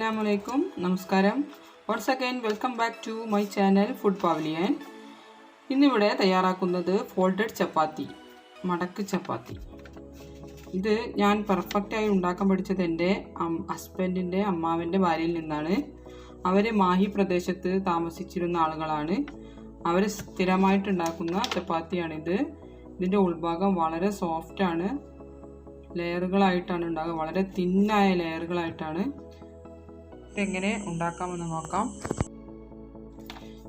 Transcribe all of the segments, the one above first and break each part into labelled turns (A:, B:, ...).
A: Assalamualaikum, Namaskaram. Once again, welcome back to my channel Food Pavilion. ഇന്നിവിടെ തയ്യാറാക്കുന്നത് folded ചപ്പാത്തി, മടക്ക് ചപ്പാത്തി. ഇത് ഞാൻ പെർഫെക്റ്റായി ഉണ്ടാക്കാൻ പഠിച്ചത് എൻ്റെ ഹസ്ബൻഡിൻ്റെ അമ്മാവൻ്റെ ഭാര്യയിൽ നിന്നാണ്. അവർ മാഹി പ്രദേശത്ത് താമസിച്ചിരുന്ന ആളുകളാണ്. അവർ സ്ഥിരമായിട്ടുണ്ടാക്കുന്ന ചപ്പാത്തിയാണിത്. ഇതിൻ്റെ ഉൾഭാഗം വളരെ സോഫ്റ്റാണ്, ലെയറുകളായിട്ടാണ് ഉണ്ടാകുക, വളരെ തിന്നായ ലെയറുകളായിട്ടാണ്. ഇതെങ്ങനെ ഉണ്ടാക്കാമെന്ന് നോക്കാം.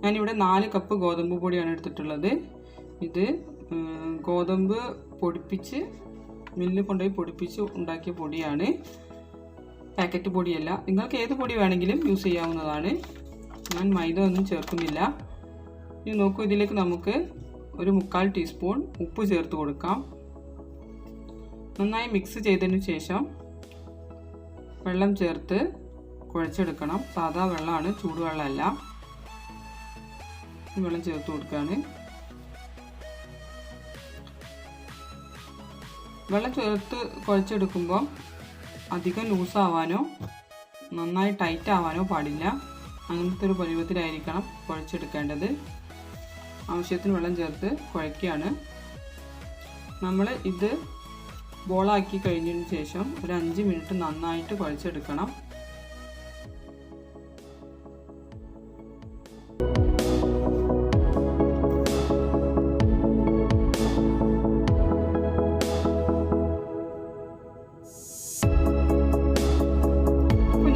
A: ഞാനിവിടെ 4 കപ്പ് ഗോതമ്പ് പൊടിയാണ് എടുത്തിട്ടുള്ളത്. ഇത് ഗോതമ്പ് പൊടിപ്പിച്ച് മില്ലിൽ കൊണ്ടുപോയി പൊടിപ്പിച്ച് ഉണ്ടാക്കിയ പൊടിയാണ്, പാക്കറ്റ് പൊടിയല്ല. നിങ്ങൾക്ക് ഏത് പൊടി വേണമെങ്കിലും യൂസ് ചെയ്യാവുന്നതാണ്. ഞാൻ മൈദ ഒന്നും ചേർക്കുന്നില്ല. ഇനി നോക്കൂ, ഇതിലേക്ക് നമുക്ക് ഒരു 1/4 ടീസ്പൂൺ ഉപ്പ് ചേർത്ത് കൊടുക്കാം. നന്നായി മിക്സ് ചെയ്തതിന് ശേഷം വെള്ളം ചേർത്ത് കുഴച്ചെടുക്കണം. സാധാ വെള്ളമാണ്, ചൂടുവെള്ളമല്ല. വെള്ളം ചേർത്ത് കൊടുക്കുകയാണ്. വെള്ളം ചേർത്ത് കുഴച്ചെടുക്കുമ്പോൾ അധികം ലൂസാവാനോ നന്നായി ടൈറ്റ് ആവാനോ പാടില്ല. അങ്ങനത്തെ ഒരു പരുവത്തിലായിരിക്കണം കുഴച്ചെടുക്കേണ്ടത്. ആവശ്യത്തിന് വെള്ളം ചേർത്ത് കുഴയ്ക്കുകയാണ്. നമ്മൾ ഇത് ബോളാക്കി കഴിഞ്ഞതിന് ശേഷം ഒരു 5 മിനിറ്റ് നന്നായിട്ട് കുഴച്ചെടുക്കണം.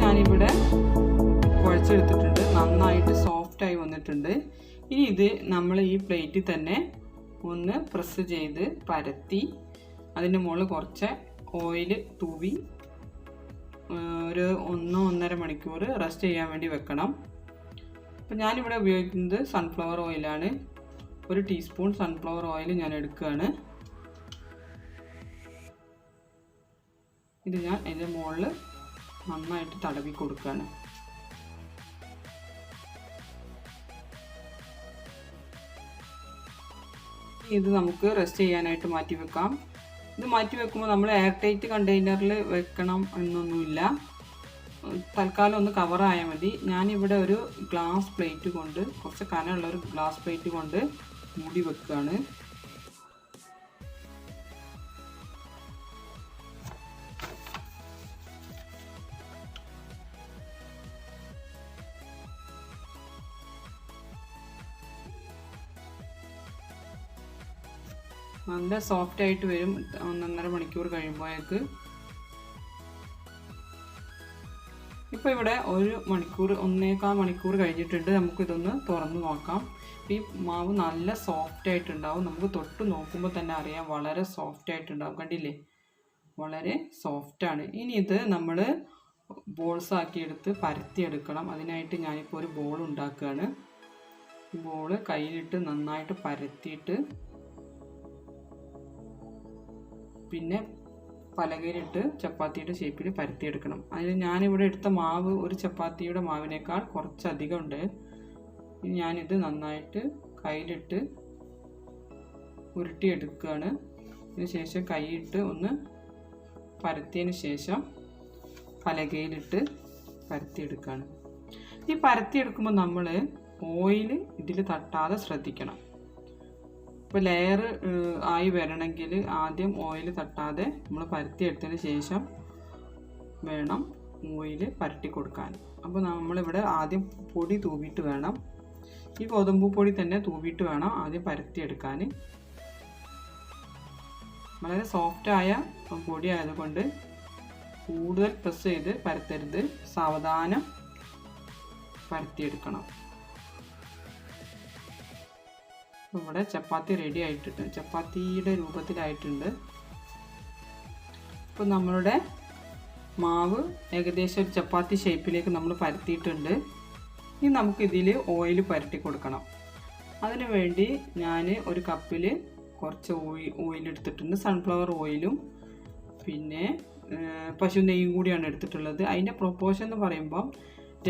A: ഞാനിവിടെ കുഴച്ചെടുത്തിട്ടുണ്ട്, നന്നായിട്ട് സോഫ്റ്റായി വന്നിട്ടുണ്ട്. ഇനി ഇത് നമ്മൾ ഈ പ്ലേറ്റിൽ തന്നെ ഒന്ന് പ്രസ് ചെയ്ത് പരത്തി അതിൻ്റെ മുകളിൽ കുറച്ച് ഓയിൽ തൂവി ഒരു 1-1.5 മണിക്കൂർ റെസ്റ്റ് ചെയ്യാൻ വേണ്ടി വെക്കണം. അപ്പോൾ ഞാനിവിടെ ഉപയോഗിക്കുന്നത് സൺഫ്ലവർ ഓയിലാണ്. 1 ടീസ്പൂൺ സൺഫ്ലവർ ഓയിൽ ഞാൻ എടുക്കുകയാണ്. ഇത് ഞാൻ അതിൻ്റെ മുകളിൽ നന്നായിട്ട് തടവി കൊടുക്കുകയാണ്. ഇത് നമുക്ക് റെസ്റ്റ് ചെയ്യാനായിട്ട് മാറ്റി വെക്കാം. ഇത് മാറ്റി വെക്കുമ്പോൾ നമ്മൾ എയർ ടൈറ്റ് കണ്ടെയ്നറിൽ വെക്കണം എന്നൊന്നുമില്ല. തൽക്കാലം ഒന്ന് കവറായാൽ മതി. ഞാനിവിടെ ഒരു ഗ്ലാസ് പ്ലേറ്റ് കൊണ്ട്, കുറച്ച് കനമുള്ള ഒരു ഗ്ലാസ് പ്ലേറ്റ് കൊണ്ട് മൂടി വെക്കുകയാണ്. നല്ല സോഫ്റ്റ് ആയിട്ട് വരും 1.5 മണിക്കൂർ കഴിയുമ്പോഴേക്ക്. ഇപ്പോൾ ഇവിടെ 1 മണിക്കൂർ 1.25 മണിക്കൂർ കഴിഞ്ഞിട്ടുണ്ട്. നമുക്കിതൊന്ന് തുറന്ന് നോക്കാം. ഈ മാവ് നല്ല സോഫ്റ്റ് ആയിട്ടുണ്ടാവും. നമുക്ക് തൊട്ട് നോക്കുമ്പോൾ തന്നെ അറിയാം, വളരെ സോഫ്റ്റ് ആയിട്ടുണ്ടാവും. കണ്ടില്ലേ, വളരെ സോഫ്റ്റാണ്. ഇനി ഇത് നമ്മൾ ബോൾസ് ആക്കിയെടുത്ത് പരത്തിയെടുക്കണം. അതിനായിട്ട് ഞാനിപ്പോൾ ഒരു ബോൾ ഉണ്ടാക്കുകയാണ്. ബോൾ കയ്യിലിട്ട് നന്നായിട്ട് പരത്തിയിട്ട് പിന്നെ പലകയിലിട്ട് ചപ്പാത്തിയുടെ ഷേപ്പിൽ പരത്തിയെടുക്കണം. അതിന് ഞാനിവിടെ എടുത്ത മാവ് ഒരു ചപ്പാത്തിയുടെ മാവിനേക്കാൾ കുറച്ചധികം ഉണ്ട്. ഞാനിത് നന്നായിട്ട് കയ്യിലിട്ട് ഉരുട്ടിയെടുക്കുകയാണ്. അതിന് ശേഷം കൈയിട്ട് ഒന്ന് പരത്തിയതിന് ശേഷം പലകയിലിട്ട് പരത്തിയെടുക്കുകയാണ്. ഈ പരത്തിയെടുക്കുമ്പോൾ നമ്മൾ ഓയിൽ ഇതിൽ തട്ടാതെ ശ്രദ്ധിക്കണം. ഇപ്പോൾ ലെയർ ആയി വരണമെങ്കിൽ ആദ്യം ഓയിൽ തട്ടാതെ നമ്മൾ പരത്തിയെടുത്തതിന് ശേഷം വേണം ഓയിൽ പരട്ടി കൊടുക്കാൻ. അപ്പോൾ നമ്മളിവിടെ ആദ്യം പൊടി തൂവിയിട്ട് വേണം, ഈ ഗോതമ്പ് പൊടി തന്നെ തൂവിയിട്ട് വേണം ആദ്യം പരത്തിയെടുക്കാൻ. വളരെ സോഫ്റ്റായ പൊടി ആയതുകൊണ്ട് കൂടുതൽ പ്രസ് ചെയ്ത് പരത്തരുത്, സാവധാനം പരത്തിയെടുക്കണം. ഇവിടെ ചപ്പാത്തി റെഡി ആയിട്ടുണ്ട്, ചപ്പാത്തിയുടെ രൂപത്തിലായിട്ടുണ്ട്. ഇപ്പോൾ നമ്മളുടെ മാവ് ഏകദേശം ഒരു ചപ്പാത്തി ഷേപ്പിലേക്ക് നമ്മൾ പരത്തിയിട്ടുണ്ട്. ഇനി നമുക്കിതിൽ ഓയിൽ പരട്ടി കൊടുക്കണം. അതിനു വേണ്ടി ഞാൻ ഒരു കപ്പിൽ കുറച്ച് ഓയിൽ എടുത്തിട്ടുണ്ട്. സൺഫ്ലവർ ഓയിലും പിന്നെ പശു നെയ്യും കൂടിയാണ് എടുത്തിട്ടുള്ളത്. അതിൻ്റെ പ്രൊപ്പോർഷൻ എന്ന് പറയുമ്പോൾ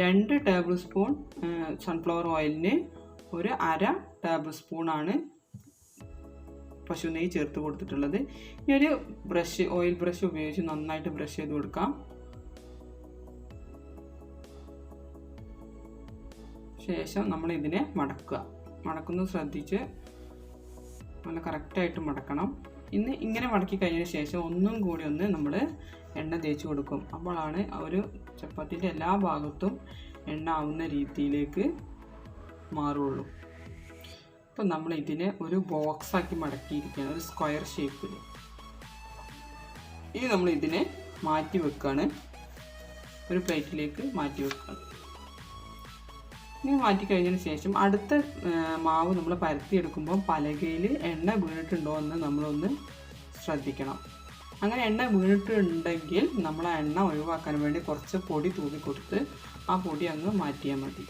A: 2 ടേബിൾ സ്പൂൺ സൺഫ്ലവർ ഓയിലിന് ഒരു 1/2 ടേബിൾ സ്പൂണാണ് പശു നെയ്യ് ചേർത്ത് കൊടുത്തിട്ടുള്ളത്. ഈ ഒരു ഓയിൽ ബ്രഷ് ഉപയോഗിച്ച് നന്നായിട്ട് ബ്രഷ് ചെയ്ത് കൊടുക്കാം. ശേഷം നമ്മൾ ഇതിനെ മടക്കുന്നത് ശ്രദ്ധിച്ച് നല്ല കറക്റ്റായിട്ട് മടക്കണം. ഇങ്ങനെ മടക്കി കഴിഞ്ഞതിന് ശേഷം ഒന്നും കൂടി നമ്മൾ എണ്ണ തേച്ച് കൊടുക്കും. അപ്പോഴാണ് ഒരു ചപ്പാത്തിൻ്റെ എല്ലാ ഭാഗത്തും എണ്ണ ആവുന്ന രീതിയിലേക്ക് മാറുള്ളൂ. അപ്പം നമ്മൾ ഇതിനെ ഒരു ബോക്സാക്കി മടക്കിയിരിക്കുകയാണ്, ഒരു സ്ക്വയർ ഷേപ്പിൽ. ഇനി നമ്മൾ ഇതിനെ മാറ്റി വെക്കുകയാണ്, ഒരു പ്ലേറ്റിലേക്ക് മാറ്റി വെക്കുകയാണ്. ഇനി മാറ്റി കഴിഞ്ഞതിന് ശേഷം അടുത്ത മാവ് നമ്മൾ പരത്തിയെടുക്കുമ്പോൾ പലകയിൽ എണ്ണ വീണിട്ടുണ്ടോ എന്ന് നമ്മളൊന്ന് ശ്രദ്ധിക്കണം. അങ്ങനെ എണ്ണ വീണിട്ടുണ്ടെങ്കിൽ നമ്മൾ ആ എണ്ണ ഒഴിവാക്കാൻ വേണ്ടി കുറച്ച് പൊടി തൂക്കി കൊടുത്ത് ആ പൊടി അങ്ങ് മാറ്റിയാൽ മതി.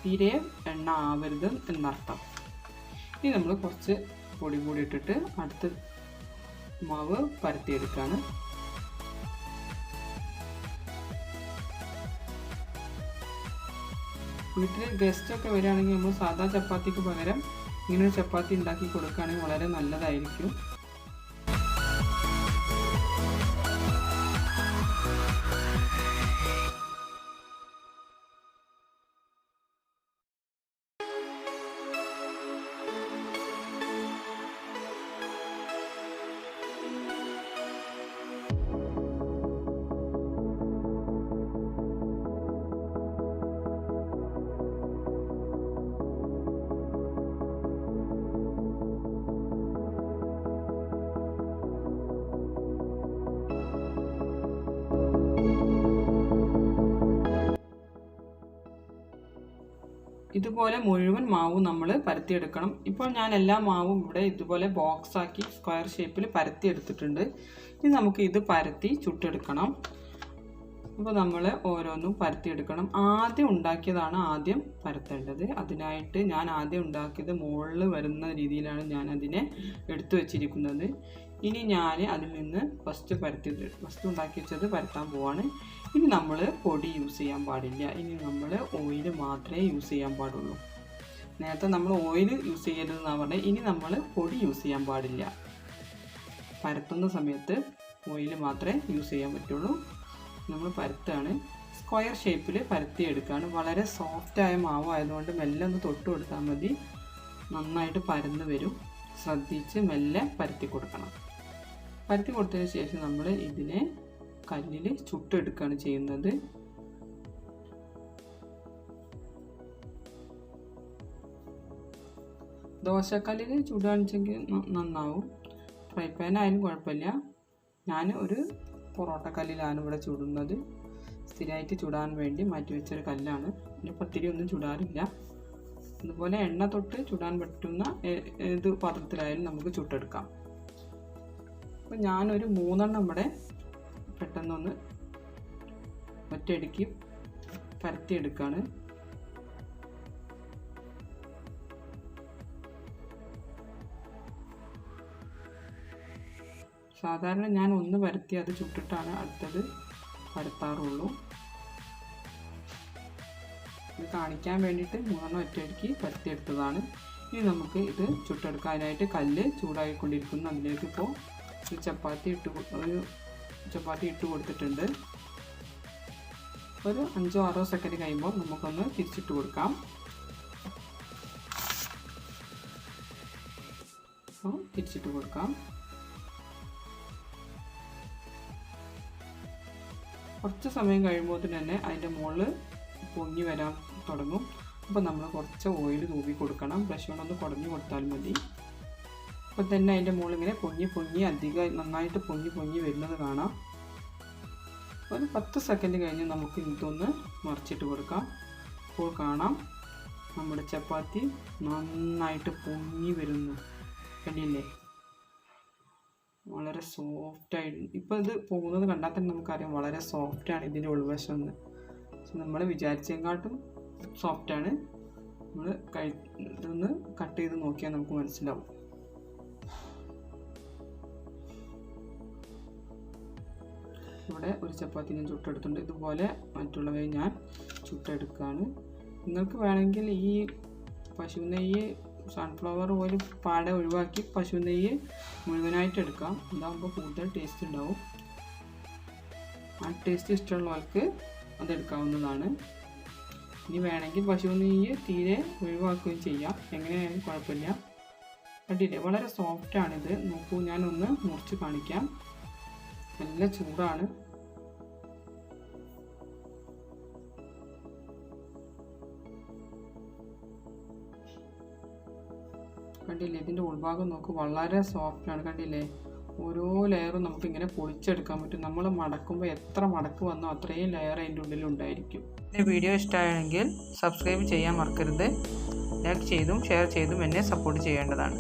A: തീരെ എണ്ണ ആവരുത് എന്നർത്ഥം. ഇനി നമ്മൾ കുറച്ച് പൊടി കൂടി ഇട്ടിട്ട് അടുത്ത മാവ് പരത്തിയെടുക്കുകയാണ്. വീട്ടിൽ ഗസ്റ്റൊക്കെ വരികയാണെങ്കിൽ നമ്മൾ സാധാ ചപ്പാത്തിക്ക് പകരം ഇങ്ങനൊരു ചപ്പാത്തി ഉണ്ടാക്കി കൊടുക്കുകയാണെങ്കിൽ വളരെ നല്ലതായിരിക്കും. ഇതുപോലെ മുഴുവൻ മാവും നമ്മൾ പരത്തിയെടുക്കണം. ഇപ്പോൾ ഞാൻ എല്ലാ മാവും ഇവിടെ ഇതുപോലെ ബോക്സാക്കി സ്ക്വയർ ഷേപ്പിൽ പരത്തിയെടുത്തിട്ടുണ്ട്. ഇനി നമുക്ക് ഇത് പരത്തി ചുട്ടെടുക്കണം. അപ്പോൾ നമ്മൾ ഓരോന്നും പരത്തിയെടുക്കണം. ആദ്യം ഉണ്ടാക്കിയതാണ് ആദ്യം പരത്തേണ്ടത്. അതിനായിട്ട് ഞാൻ ആദ്യം ഉണ്ടാക്കിയത് മുകളിൽ വരുന്ന രീതിയിലാണ് ഞാൻ അതിനെ എടുത്തു വച്ചിരിക്കുന്നത്. ഇനി ഞാൻ അതിൽ നിന്ന് ഫസ്റ്റ് ഉണ്ടാക്കി വെച്ചത് പരത്താൻ പോവാണ്. ഇനി നമ്മൾ പൊടി യൂസ് ചെയ്യാൻ പാടില്ല. ഇനി നമ്മൾ ഓയിൽ മാത്രമേ യൂസ് ചെയ്യാൻ പാടുള്ളൂ. നേരത്തെ നമ്മൾ ഓയിൽ യൂസ് ചെയ്യരുതെന്നാണ് പറഞ്ഞത്. ഇനി നമ്മൾ പൊടി യൂസ് ചെയ്യാൻ പാടില്ല. പരത്തുന്ന സമയത്ത് ഓയിൽ മാത്രമേ യൂസ് ചെയ്യാൻ പറ്റുള്ളൂ. നമ്മൾ പരത്താണ്, സ്ക്വയർ ഷേപ്പിൽ പരത്തിയെടുക്കുകയാണ്. വളരെ സോഫ്റ്റായ മാവായതുകൊണ്ട് മെല്ലെ ഒന്ന് തൊട്ട് കൊടുത്താൽ മതി, നന്നായിട്ട് പരന്ന് വരും. ശ്രദ്ധിച്ച് മെല്ലെ പരത്തി കൊടുക്കണം. പരത്തി കൊടുത്തതിന് ശേഷം നമ്മൾ ഇതിനെ കല്ലിൽ ചുട്ടെടുക്കുകയാണ് ചെയ്യുന്നത്. ദോശക്കല്ലിൽ ചുടുകയാണെന്നുവെച്ചെങ്കിൽ നന്നാവും. ഫ്രൈ പാൻ ആയാലും കുഴപ്പമില്ല. ഞാൻ ഒരു പൊറോട്ട കല്ലിലാണ് ഇവിടെ ചുടുന്നത്. സ്ഥിരമായിട്ട് ചുടാൻ വേണ്ടി മാറ്റി വെച്ചൊരു കല്ലാണ്. പിന്നെ പത്തിരി ഒന്നും ചുടാറില്ല. അതുപോലെ എണ്ണ തൊട്ട് ചുടാൻ പറ്റുന്ന ഏത് പാത്രത്തിലായാലും നമുക്ക് ചുട്ടെടുക്കാം. അപ്പോൾ ഞാനൊരു 3 എണ്ണം ഇവിടെ പെട്ടെന്നൊന്ന് ഒറ്റയടിക്ക് പരത്തിയെടുക്കുകയാണ്. സാധാരണ ഞാൻ ഒന്ന് പരത്തി അത് ചുട്ടിട്ടാണ് അടുത്തത് പരത്താറുള്ളൂ. ഇത് കാണിക്കാൻ വേണ്ടിയിട്ട് 3 എണ്ണം ഒറ്റയടിക്ക് പരത്തിയെടുത്തതാണ്. ഇനി നമുക്ക് ഇത് ചുട്ടെടുക്കാനായിട്ട് കല്ല് ചൂടായിക്കൊണ്ടിരിക്കുന്നു. അതിലേക്ക് ഇപ്പോൾ ഒരു ചപ്പാത്തി ഇട്ട് കൊടുത്തിട്ടുണ്ട്. ഒരു 5-6 സെക്കൻഡ് കഴിയുമ്പോൾ നമുക്കൊന്ന് തിരിച്ചിട്ട് കൊടുക്കാം. തിരിച്ചിട്ട് കൊടുക്കാം. കുറച്ച് സമയം കഴിയുമ്പോൾ തന്നെ അതിൻ്റെ മുകളിൽ പൊങ്ങി വരാൻ തുടങ്ങും. അപ്പോൾ നമ്മൾ കുറച്ച് ഓയിൽ തൂക്കി കൊടുക്കണം. ബ്രഷ് കൊണ്ടൊന്ന് കുടഞ്ഞു കൊടുത്താൽ മതി. അപ്പോൾ തന്നെ അതിൻ്റെ മുകളിൽ ഇങ്ങനെ പൊങ്ങി അധികം നന്നായിട്ട് പൊങ്ങി വരുന്നത് കാണാം. ഒരു 10 സെക്കൻഡ് കഴിഞ്ഞ് നമുക്ക് ഇതൊന്ന് മറിച്ചിട്ട് കൊടുക്കാം. അപ്പോൾ കാണാം നമ്മുടെ ചപ്പാത്തി നന്നായിട്ട് പൊങ്ങി വരുന്നു. കണ്ടില്ലേ, വളരെ സോഫ്റ്റായിട്ട്. ഇപ്പോൾ ഇത് പോകുന്നത് കണ്ടാൽ തന്നെ നമുക്കറിയാം വളരെ സോഫ്റ്റാണ് ഇതിൻ്റെ ഉൾവശം എന്ന്. നമ്മൾ വിചാരിച്ചതിനെക്കാട്ടും സോഫ്റ്റാണ്. നമ്മൾ ഇതൊന്ന് കട്ട് ചെയ്ത് നോക്കിയാൽ നമുക്ക് മനസ്സിലാവും. ഇവിടെ ഒരു ചപ്പാത്തി ഞാൻ ചുട്ടെടുത്തിട്ടുണ്ട്. ഇതുപോലെ മറ്റുള്ളവയെ ഞാൻ ചുട്ടെടുക്കുകയാണ്. നിങ്ങൾക്ക് വേണമെങ്കിൽ ഈ പശു നെയ്യ്, സൺഫ്ലവർ ഓയിൽ പാടെ ഒഴിവാക്കി പശു നെയ്യ് മുഴുവനായിട്ട് എടുക്കാം. ഇതാകുമ്പോൾ കൂടുതൽ ടേസ്റ്റ് ഉണ്ടാവും. ആ ടേസ്റ്റ് ഇഷ്ടമുള്ളവർക്ക് അതെടുക്കാവുന്നതാണ്. ഇനി വേണമെങ്കിൽ പശു നെയ്യ് തീരെ ഒഴിവാക്കുകയും ചെയ്യാം, എങ്ങനെയായാലും കുഴപ്പമില്ല. കണ്ടില്ലേ വളരെ സോഫ്റ്റാണിത്. നോക്കൂ, ഞാനൊന്ന് മുറിച്ച് കാണിക്കാം. നല്ല ചൂടാണ്. കണ്ടില്ലേ, ഇതിൻ്റെ ഉൾഭാഗം നോക്കൂ, വളരെ സോഫ്റ്റാണ്. കണ്ടില്ലേ, ഓരോ ലെയറും നമുക്കിങ്ങനെ പൊളിച്ചെടുക്കാൻ പറ്റും. നമ്മൾ മടക്കുമ്പോൾ എത്ര മടക്ക് വന്നോ അത്രയും ലെയർ അതിൻ്റെ ഉള്ളിലുണ്ടായിരിക്കും. ഈ വീഡിയോ ഇഷ്ടമായെങ്കിൽ സബ്സ്ക്രൈബ് ചെയ്യാൻ മറക്കരുത്. ലൈക്ക് ചെയ്തും ഷെയർ ചെയ്തും എന്നെ സപ്പോർട്ട് ചെയ്യേണ്ടതാണ്.